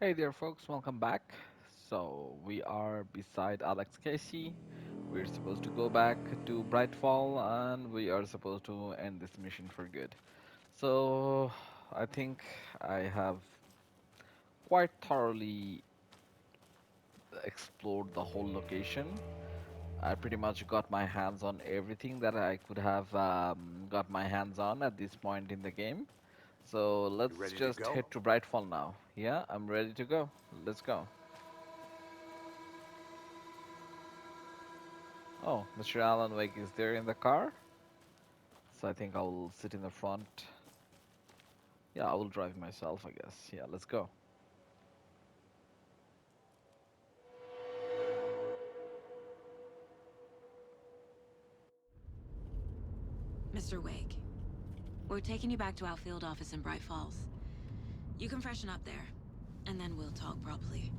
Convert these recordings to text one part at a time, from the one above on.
Hey there, folks, welcome back. So, we are beside Alex Casey. We're supposed to go back to Brightfall and we are supposed to end this mission for good. So, I think I have quite thoroughly explored the whole location. I pretty much got my hands on everything that I could have got my hands on at this point in the game. So, You let's ready to just go? head to Brightfall now. Yeah, I'm ready to go. Let's go. Oh, Mr. Alan Wake is there in the car. So I think I'll sit in the front. Yeah, I will drive myself, I guess. Yeah, let's go. Mr. Wake, we're taking you back to our field office in Bright Falls. You can freshen up there, and then we'll talk properly.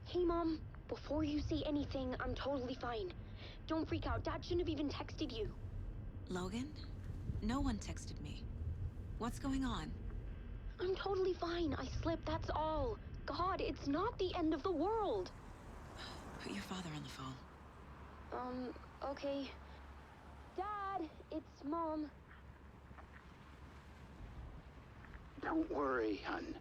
Hey, Mom. Before you say anything, I'm totally fine. Don't freak out. Dad shouldn't have even texted you. Logan? No one texted me. What's going on? I'm totally fine. I slipped, that's all. God, it's not the end of the world. Put your father on the phone. Okay. Dad, it's Mom. Don't worry, hon.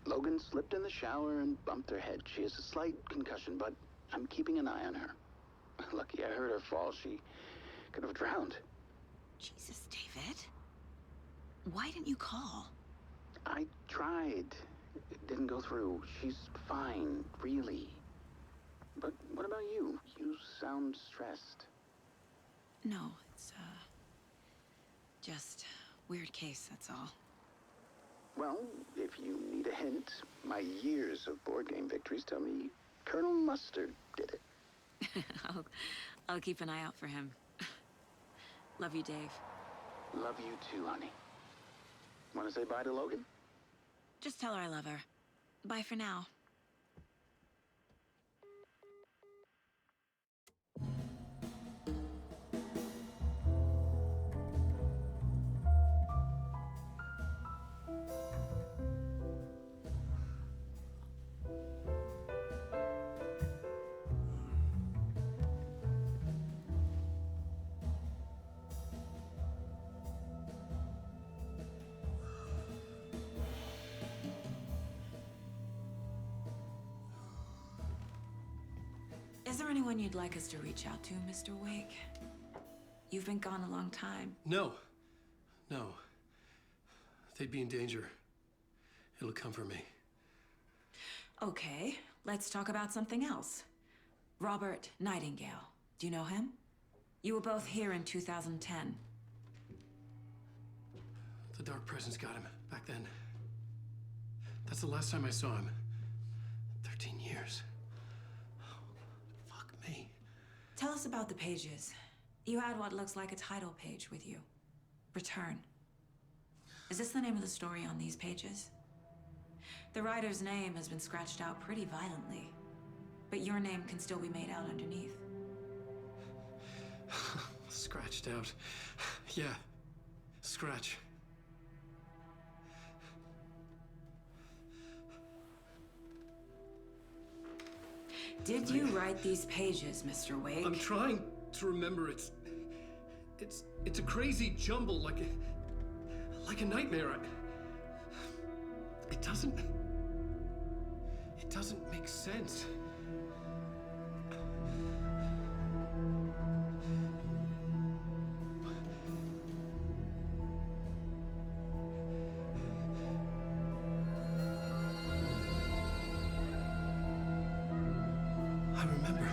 Logan slipped in the shower and bumped her head. She has a slight concussion, but I'm keeping an eye on her. Lucky I heard her fall. She could have drowned. Jesus, David. Why didn't you call? I tried. It didn't go through. She's fine, really. But what about you? You sound stressed. No, it's, just weird case, that's all. Well, if you need a hint, my years of board game victories tell me Colonel Mustard did it. I'll, I'll keep an eye out for him. Love you, Dave. Love you too, honey. Want to say bye to Logan? Just tell her I love her. Bye for now. Is there anyone you'd like us to reach out to, Mr. Wake? You've been gone a long time. No. No. They'd be in danger. It'll come for me. Okay, let's talk about something else. Robert Nightingale. Do you know him? You were both here in 2010. The Dark Presence got him back then. That's the last time I saw him. 13 years. Fuck me. Tell us about the pages. You had what looks like a title page with you. Return. Is this the name of the story on these pages? The writer's name has been scratched out pretty violently, but your name can still be made out underneath. Scratched out. Yeah. Scratch. Did you write these pages, Mr. Wake? I'm trying to remember. It's a crazy jumble, like a nightmare. It doesn't make sense. I remember.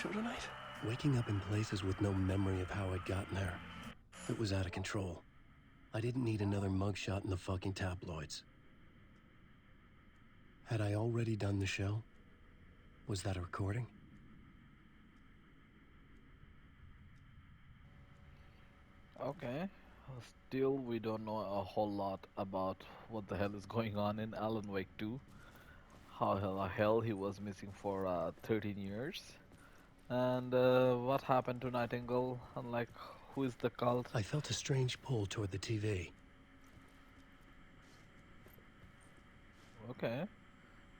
show tonight? Waking up in places with no memory of how I'd gotten there. It was out of control. I didn't need another mugshot in the fucking tabloids. Had I already done the show? Was that a recording? Okay. Still, we don't know a whole lot about what the hell is going on in Alan Wake 2. How the hell he was missing for 13 years. And what happened to Nightingale? And like, who is the cult? I felt a strange pull toward the TV. Okay.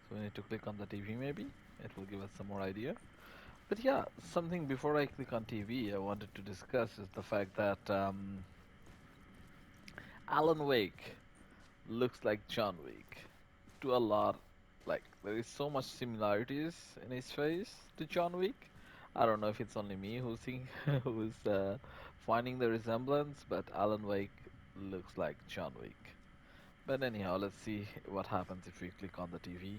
So we need to click on the TV maybe? It will give us some more idea. But yeah, something before I click on TV I wanted to discuss is the fact that Alan Wake looks like John Wick to a lot. Like there is so much similarities in his face to John Wick. I don't know if it's only me who's seeing, who's finding the resemblance, but Alan Wake looks like John Wick. But anyhow, let's see what happens if we click on the TV.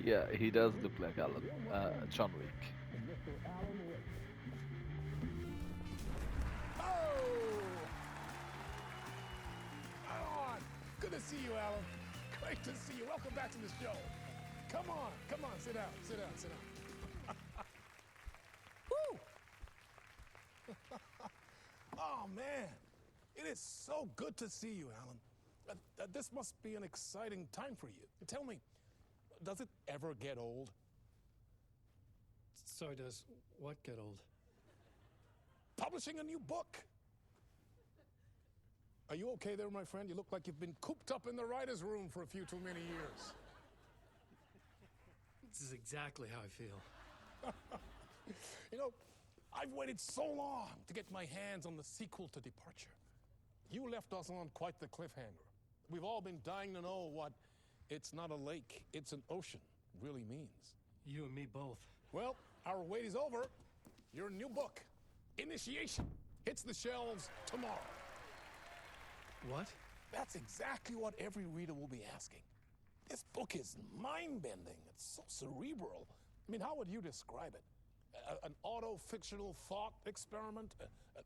Yeah, he does look like John Wick. On! Good to see you, Alan. Great to see you. Welcome back to the show. Come on, sit down, sit down, sit down. Woo! Oh, man. It is so good to see you, Alan. This must be an exciting time for you. Tell me, does it ever get old? Sorry, does what get old? Publishing a new book. Are you okay there, my friend? You look like you've been cooped up in the writer's room for a few too many years. This is exactly how I feel. You know, I've waited so long to get my hands on the sequel to Departure. You left us on quite the cliffhanger. We've all been dying to know what "it's not a lake, it's an ocean" really means. You and me both. Well, our wait is over. Your new book, Initiation, hits the shelves tomorrow. What? That's exactly what every reader will be asking. This book is mind-bending. It's so cerebral. I mean, how would you describe it? An auto-fictional thought experiment?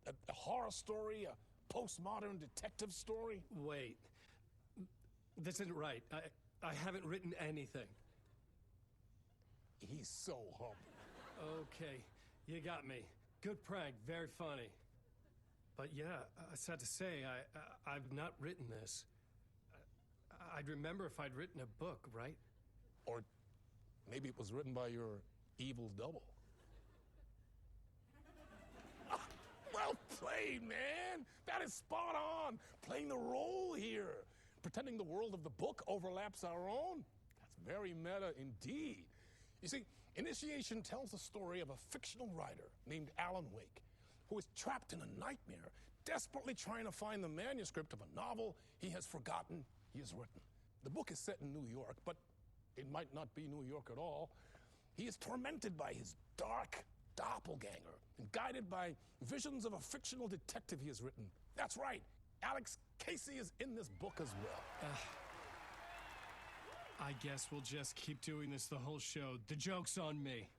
A horror story? A postmodern detective story? Wait. This isn't right. I haven't written anything. He's so humble. Okay, you got me. Good prank, very funny. But yeah, sad to say, I've not written this. I'd remember if I'd written a book, right? Or maybe it was written by your evil double. Well played, man! That is spot on! Playing the role here. Pretending the world of the book overlaps our own. That's very meta indeed. You see, Initiation tells the story of a fictional writer named Alan Wake, who is trapped in a nightmare, desperately trying to find the manuscript of a novel he has forgotten he has written. The book is set in New York, but it might not be New York at all. He is tormented by his dark doppelganger and guided by visions of a fictional detective he has written. That's right, Alex Casey is in this book as well. I guess we'll just keep doing this the whole show. The joke's on me.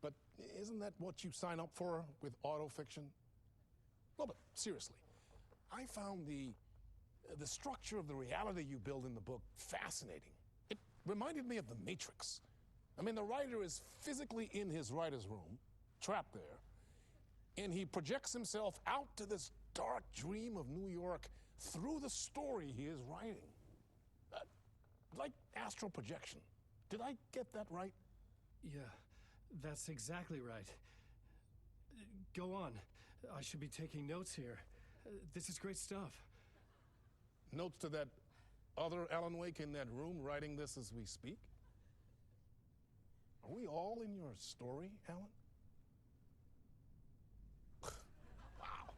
But isn't that what you sign up for with autofiction? No, but seriously, I found the structure of the reality you build in the book fascinating. It reminded me of The Matrix. I mean, the writer is physically in his writer's room, trapped there, and he projects himself out to this dark dream of New York through the story he is writing. Like astral projection. Did I get that right? Yeah, that's exactly right. Go on. I should be taking notes here. This is great stuff. Notes to that other Alan Wake in that room writing this as we speak? Are we all in your story, Alan? Wow.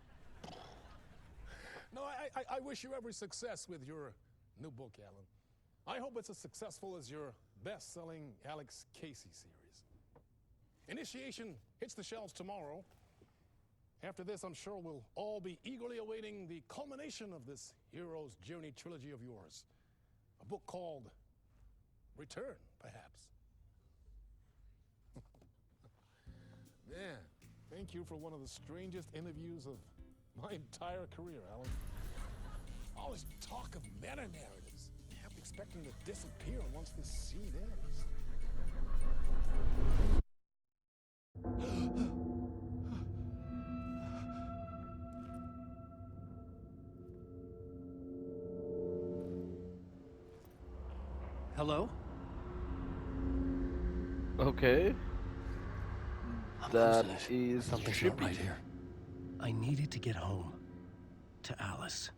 No, I wish you every success with your new book, Alan. I hope it's as successful as your best-selling Alex Casey series. Initiation hits the shelves tomorrow. After this, I'm sure we'll all be eagerly awaiting the culmination of this hero's journey trilogy of yours. A book called Return, perhaps. Man, thank you for one of the strangest interviews of my entire career, Alan. All this talk of meta-narratives, half expecting to disappear once this scene ends. Hello? Okay, I'm that losing it. is Something's not right trippy. here. I needed to get home. To Alice.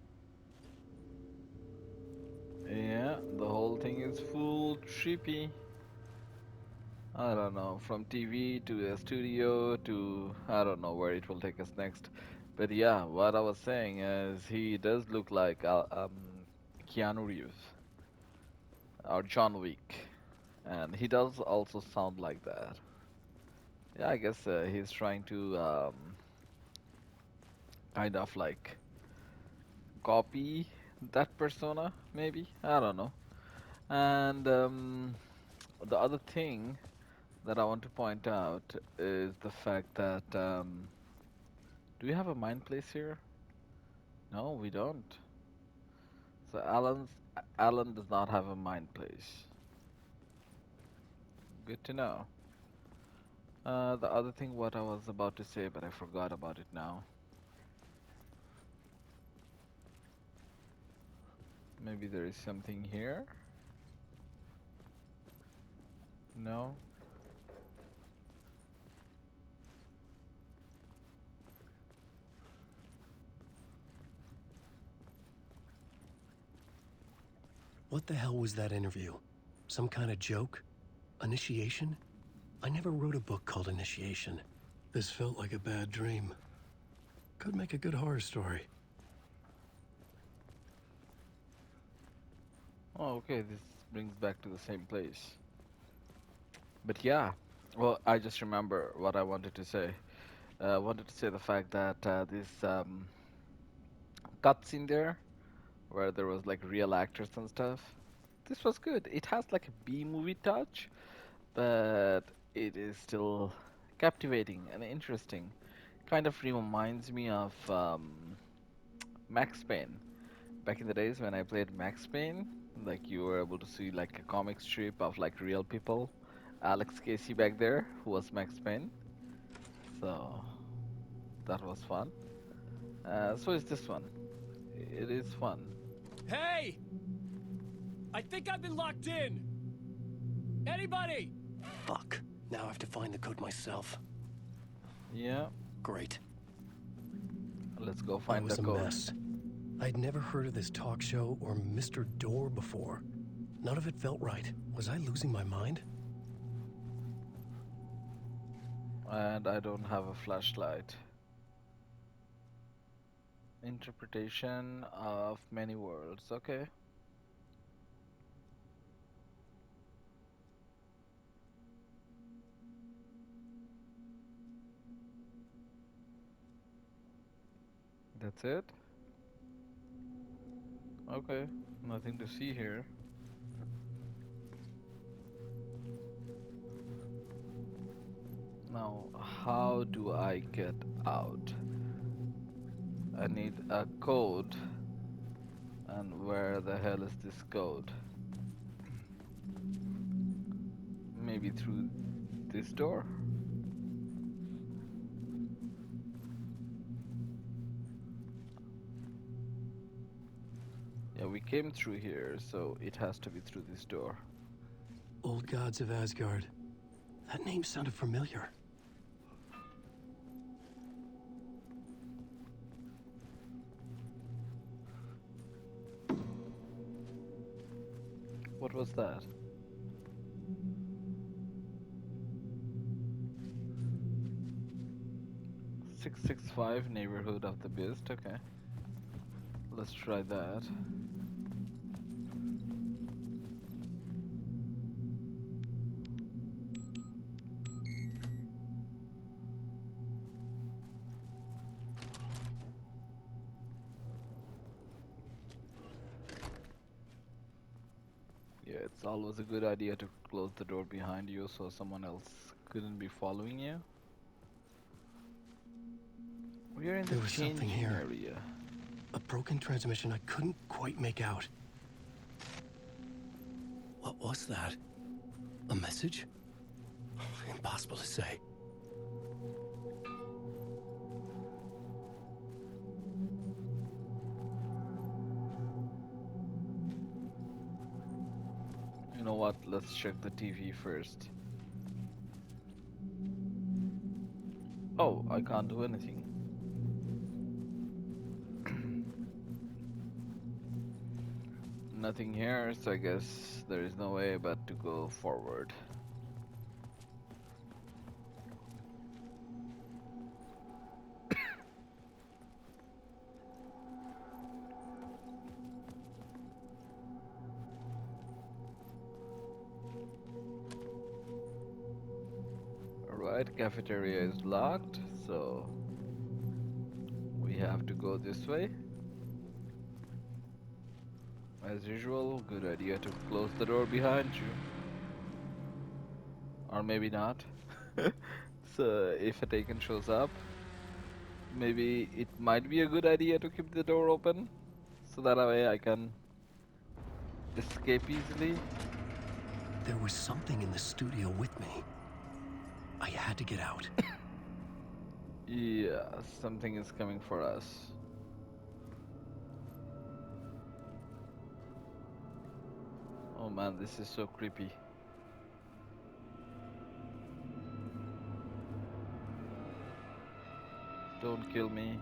Yeah, the whole thing is full trippy. I don't know, from TV to a studio to I don't know where it will take us next. But yeah, what I was saying is he does look like Keanu Reeves or John Wick, and he does also sound like that. Yeah, I guess he's trying to kind of like copy that persona, maybe. I don't know. And the other thing that I want to point out is the fact that do we have a mind place here? No, we don't. So Alan does not have a mind place. Good to know. The other thing what I was about to say, but I forgot about it now. Maybe there is something here. No. What the hell was that interview? Some kind of joke? Initiation? I never wrote a book called Initiation. This felt like a bad dream. Could make a good horror story. Oh, okay. This brings back to the same place. But yeah, well, I just remember what I wanted to say. I wanted to say the fact that this cutscene there, where there was like real actors and stuff, this was good. It has like a B movie touch, but it is still captivating and interesting. Kind of reminds me of Max Payne. Back in the days when I played Max Payne, like you were able to see like a comic strip of like real people. Alex Casey back there, who was Max Payne. So that was fun. So is this one. It is fun. Hey! I think I've been locked in! Anybody? Fuck. Now I have to find the code myself. Yeah, Great. let's go I find was the a code. mess. I'd never heard of this talk show or Mr. Door before. None of it felt right. Was I losing my mind? And I don't have a flashlight. Interpretation of many worlds. Okay. That's it. Okay. Nothing to see here. Now, how do I get out? I need a code. And where the hell is this code? Maybe through this door? Yeah, we came through here, so it has to be through this door. Old Gods of Asgard. That name sounded familiar. What was that? 665 Neighborhood of the Beast. Okay. Let's try that. It's always a good idea to close the door behind you so someone else couldn't be following you. We are in the There was something changing here. area. A broken transmission I couldn't quite make out. What was that? A message? Impossible to say. You know what? Let's check the TV first. Oh, I can't do anything. Nothing here, so I guess there is no way but to go forward. Alright, cafeteria is locked, so we have to go this way. As usual, good idea to close the door behind you. Or maybe not. So if a taken shows up, maybe it might be a good idea to keep the door open, so that way I can escape easily. There was something in the studio with me. I had to get out. Yeah, something is coming for us. Oh man, this is so creepy. Don't kill me.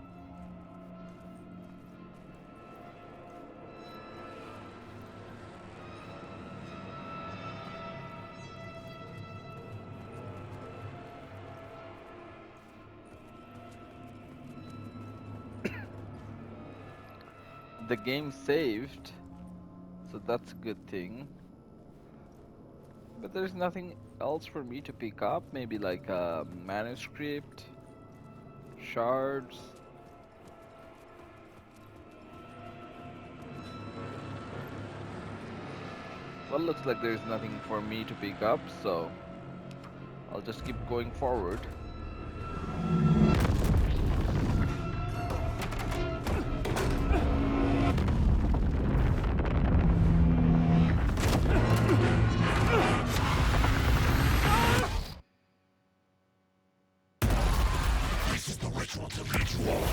The game saved, so that's a good thing. But there's nothing else for me to pick up. Maybe like a manuscript, shards. Well, looks like there's nothing for me to pick up, so I'll just keep going forward. This is the ritual to lead you all.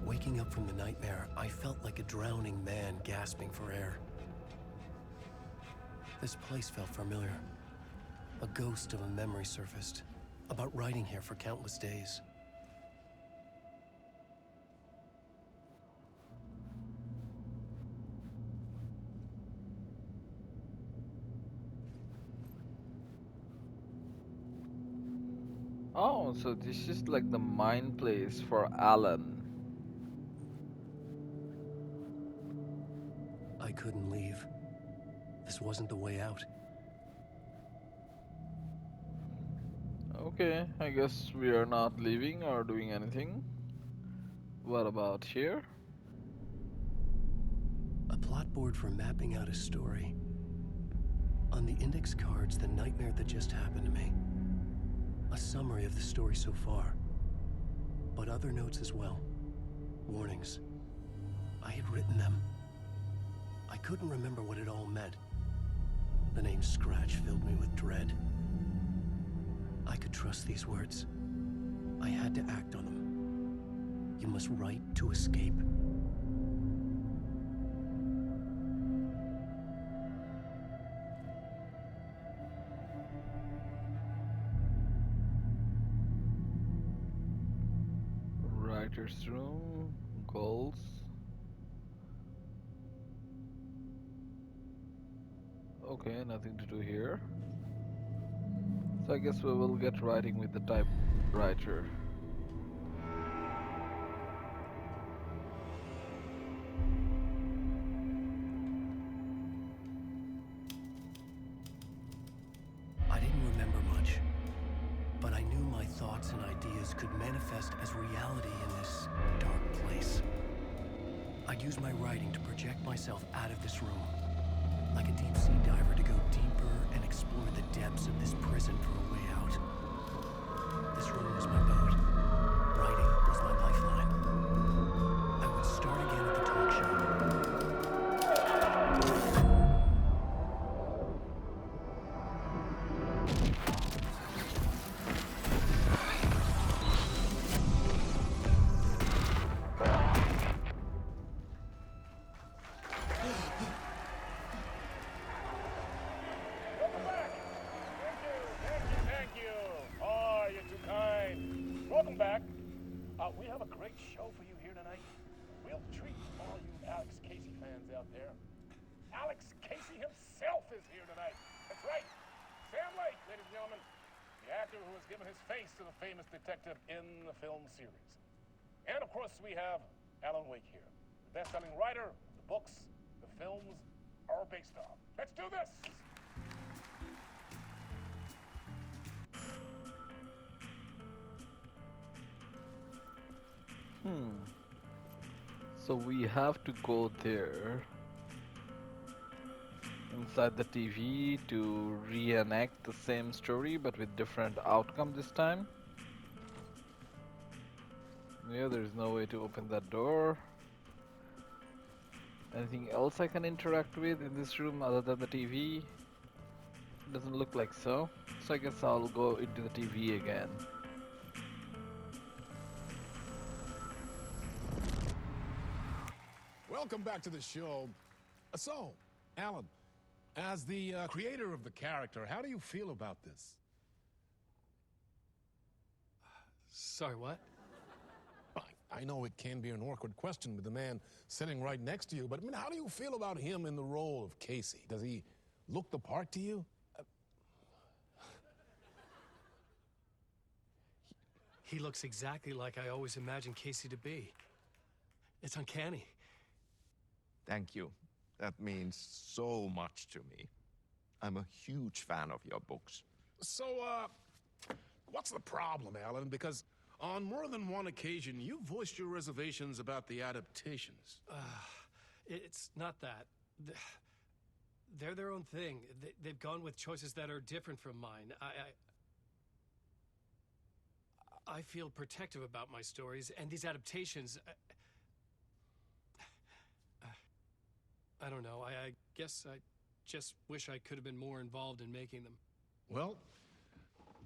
Waking up from the nightmare, I felt like a drowning man gasping for air. This place felt familiar. A ghost of a memory surfaced, about riding here for countless days. Oh, so this is like the mine place for Alan. I couldn't leave. This wasn't the way out. Okay, I guess we are not leaving or doing anything. What about here? A plot board for mapping out a story. On the index cards, the nightmare that just happened to me. A summary of the story so far. But other notes as well. Warnings. I had written them. I couldn't remember what it all meant. The name Scratch filled me with dread. I could trust these words. I had to act on them. You must write to escape. Writer's room, goals. Okay, nothing to do here. So I guess we will get writing with the typewriter. I didn't remember much, but I knew my thoughts and ideas dreams could manifest as reality in this dark place. I'd use my writing to project myself out of this room, like a deep sea diver to go deeper and explore the depths of this prison for a way out. This room was my boat. Writing was my lifeline. I would start again at the talk show. Welcome back. Thank you. Oh, you're too kind. Welcome back. We have a great show for you here tonight. Real treat for all you Alex Casey fans out there. Alex Casey himself is here tonight. That's right. Sam Lake, ladies and gentlemen. The actor who has given his face to the famous detective in the film series. And of course, we have Alan Wake here, the best-selling writer, the books, the films are based on. Let's do this! So we have to go there inside the TV to reenact the same story but with different outcome this time. Yeah, there's no way to open that door. Anything else I can interact with in this room other than the TV? Doesn't look like so. So I guess I'll go into the TV again. Welcome back to the show. So, Alan, as the creator of the character, how do you feel about this? Sorry, what? I know it can be an awkward question with the man sitting right next to you, but I mean, how do you feel about him in the role of Casey? Does he look the part to you? He looks exactly like I always imagined Casey to be. It's uncanny. Thank you. That means so much to me. I'm a huge fan of your books. So, what's the problem, Alan? Because on more than one occasion, you voiced your reservations about the adaptations. It's not that. They're their own thing. They've gone with choices that are different from mine. I feel protective about my stories, and these adaptations... I don't know. I guess I just wish I could have been more involved in making them. Well,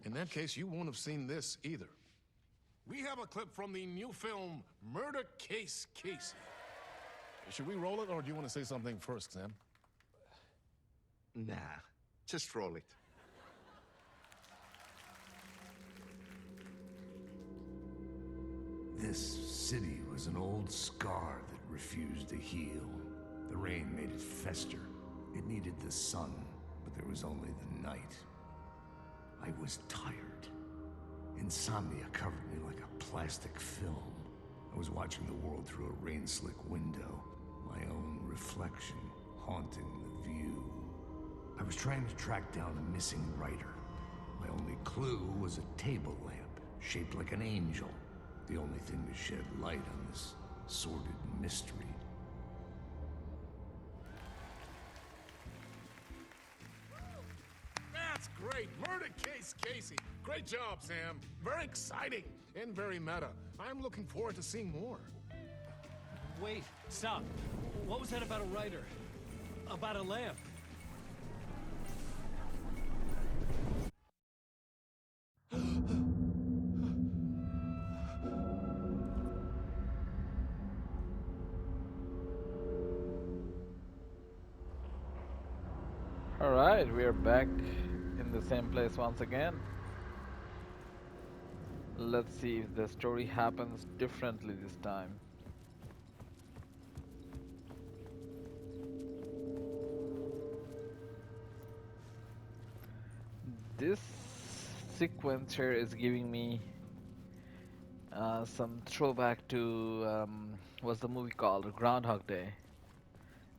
in that case, you won't have seen this either. We have a clip from the new film, Murder Case Casey. Should we roll it, or do you want to say something first, Sam? Nah, just roll it. This city was an old scar that refused to heal. The rain made it fester. It needed the sun, but there was only the night. I was tired. Insomnia covered me like a plastic film. I was watching the world through a rain-slick window, my own reflection haunting the view. I was trying to track down a missing writer. My only clue was a table lamp, shaped like an angel. The only thing to shed light on this sordid mystery. That's great! Murder Case Casey! Great job, Sam. Very exciting and very meta. I'm looking forward to seeing more. Wait, stop. What was that about a writer? About a lamp? Alright, we are back in the same place once again. Let's see if the story happens differently this time. This sequence here is giving me some throwback to what's the movie called? Groundhog Day.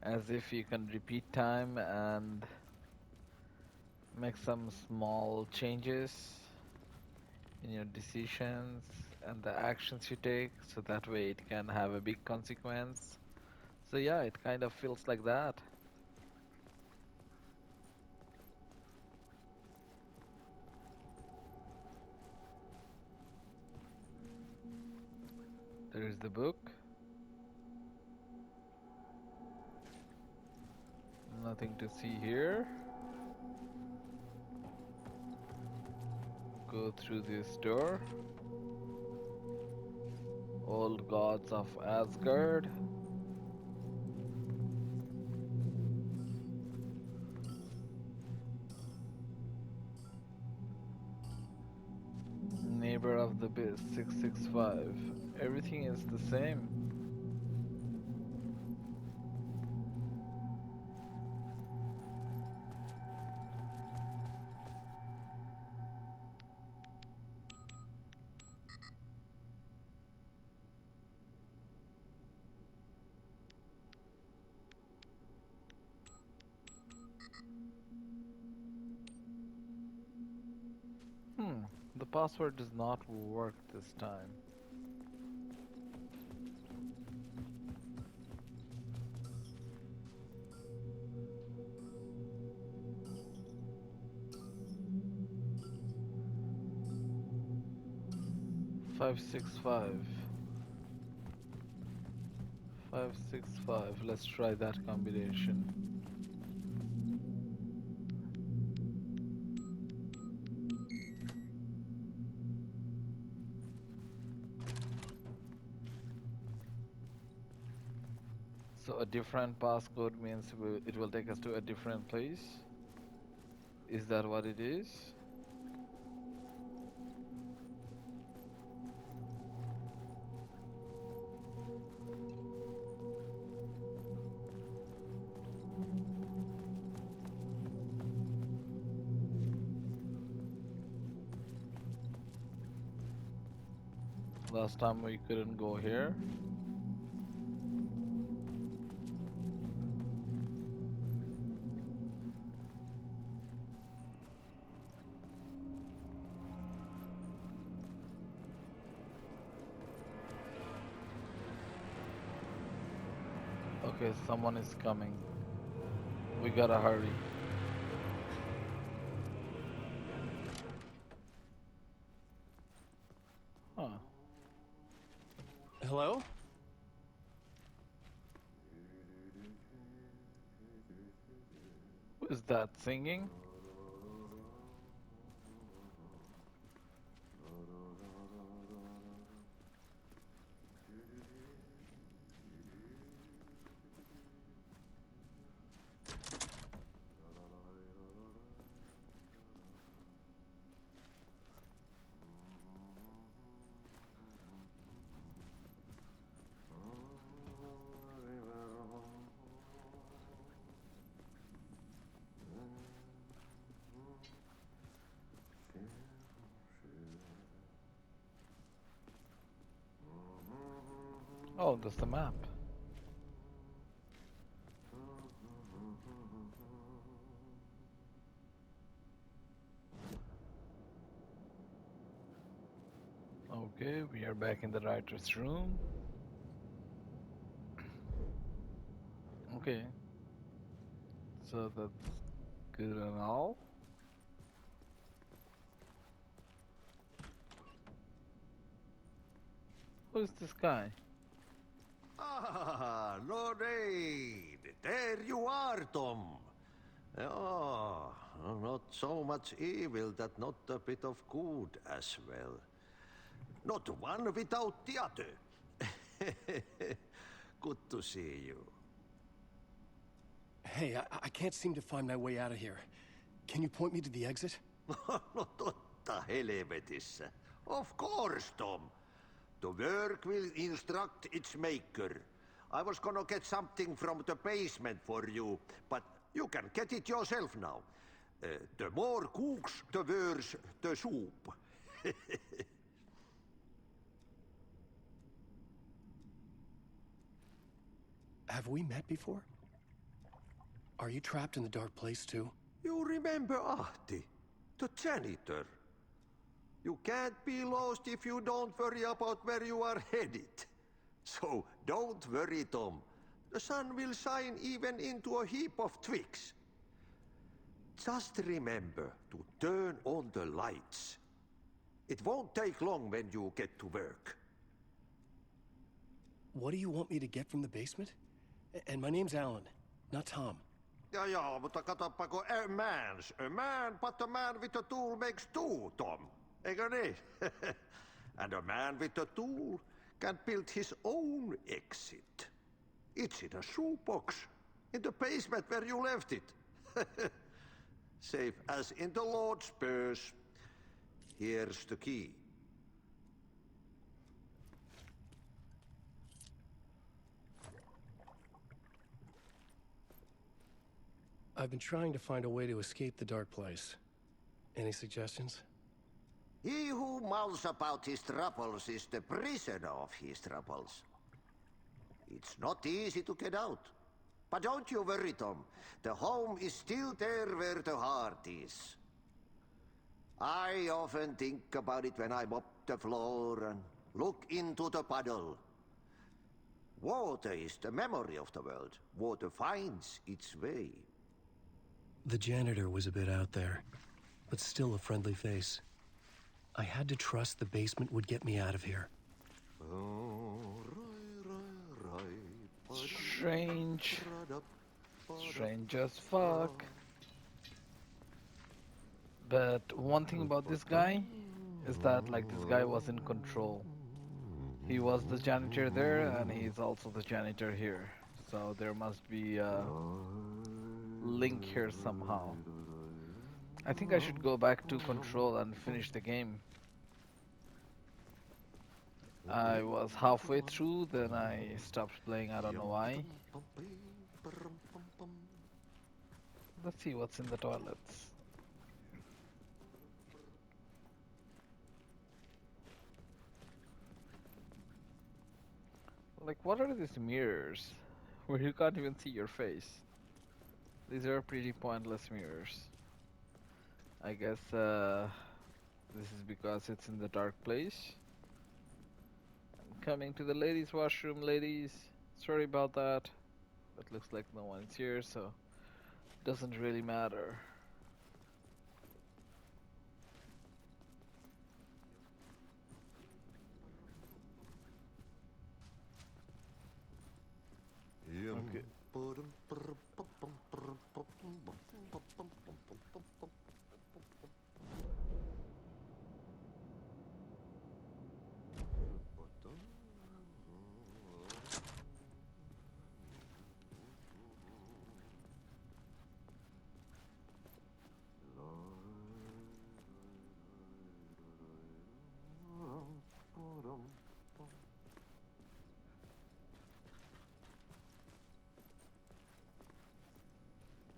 As if you can repeat time and make some small changes in your decisions and the actions you take, so that way it can have a big consequence. So yeah, it kind of feels like that. There is the book. Nothing to see here. Go through this door. Old gods of Asgard. Neighbor of the Beast 665. Everything is the same. The password does not work this time. 565. 565. Let's try that combination. So a different passcode means it will take us to a different place. Is that what it is? Last time we couldn't go here. Okay, someone is coming. We gotta hurry. Huh. Hello? Who is that singing? Oh, that's the map. Okay, we are back in the writer's room. Okay, so that's good and all. Who's this guy? Ah, Lorraine! There you are, Tom. Oh, not so much evil that not a bit of good as well. Not one without the other. Good to see you. Hey, I can't seem to find my way out of here. Can you point me to the exit? No totta helvetissä. Of course, Tom. The work will instruct its maker. I was gonna get something from the basement for you, but you can get it yourself now. The more cooks, the worse the soup. Have we met before? Are you trapped in the dark place too? You remember Ahti, the janitor? You can't be lost if you don't worry about where you are headed. So don't worry, Tom. The sun will shine even into a heap of twigs. Just remember to turn on the lights. It won't take long when you get to work. What do you want me to get from the basement? And my name's Alan, not Tom. Ja, mutta katsoppa, a man, but a man with a tool makes two, Tom. Eikö niin? And a man with a tool can build his own exit. It's in a shoebox, in the basement where you left it. Safe as in the Lord's purse. Here's the key. I've been trying to find a way to escape the dark place. Any suggestions? He who mulls about his troubles is the prisoner of his troubles. It's not easy to get out. But don't you worry, Tom. The home is still there where the heart is. I often think about it when I mop the floor and look into the puddle. Water is the memory of the world. Water finds its way. The janitor was a bit out there, but still a friendly face. I had to trust the basement would get me out of here. Strange. Strange as fuck. But one thing about this guy is that like this guy was in control. He was the janitor there and he's also the janitor here. So there must be a link here somehow. I think I should go back to control and finish the game. I was halfway through, then I stopped playing, I don't know why. Let's see what's in the toilets. Like, what are these mirrors where you can't even see your face? These are pretty pointless mirrors. I guess this is because it's in the dark place. I'm coming to the ladies' washroom, ladies. Sorry about that. But looks like no one's here, so doesn't really matter. Okay.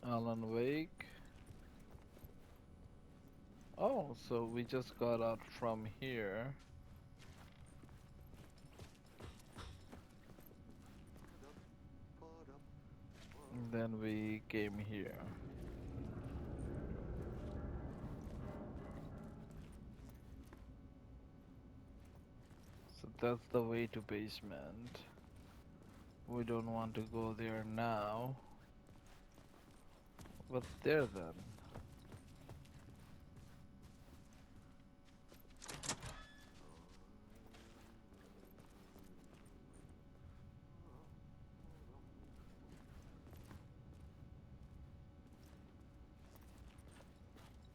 Alan Wake. Oh, so we just got out from here. And then we came here. So that's the way to basement. We don't want to go there now. What's there then?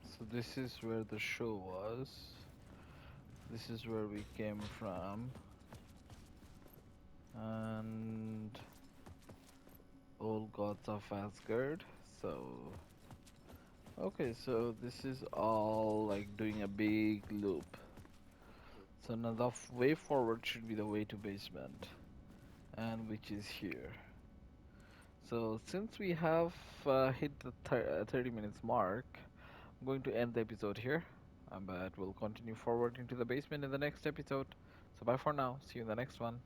So this is where the show was. This is where we came from. And Old Gods of Asgard. So okay, so this is all like doing a big loop. So now the way forward should be the way to basement, and which is here. So since we have hit the 30 minutes mark, I'm going to end the episode here, but we'll continue forward into the basement in the next episode. So bye for now, see you in the next one.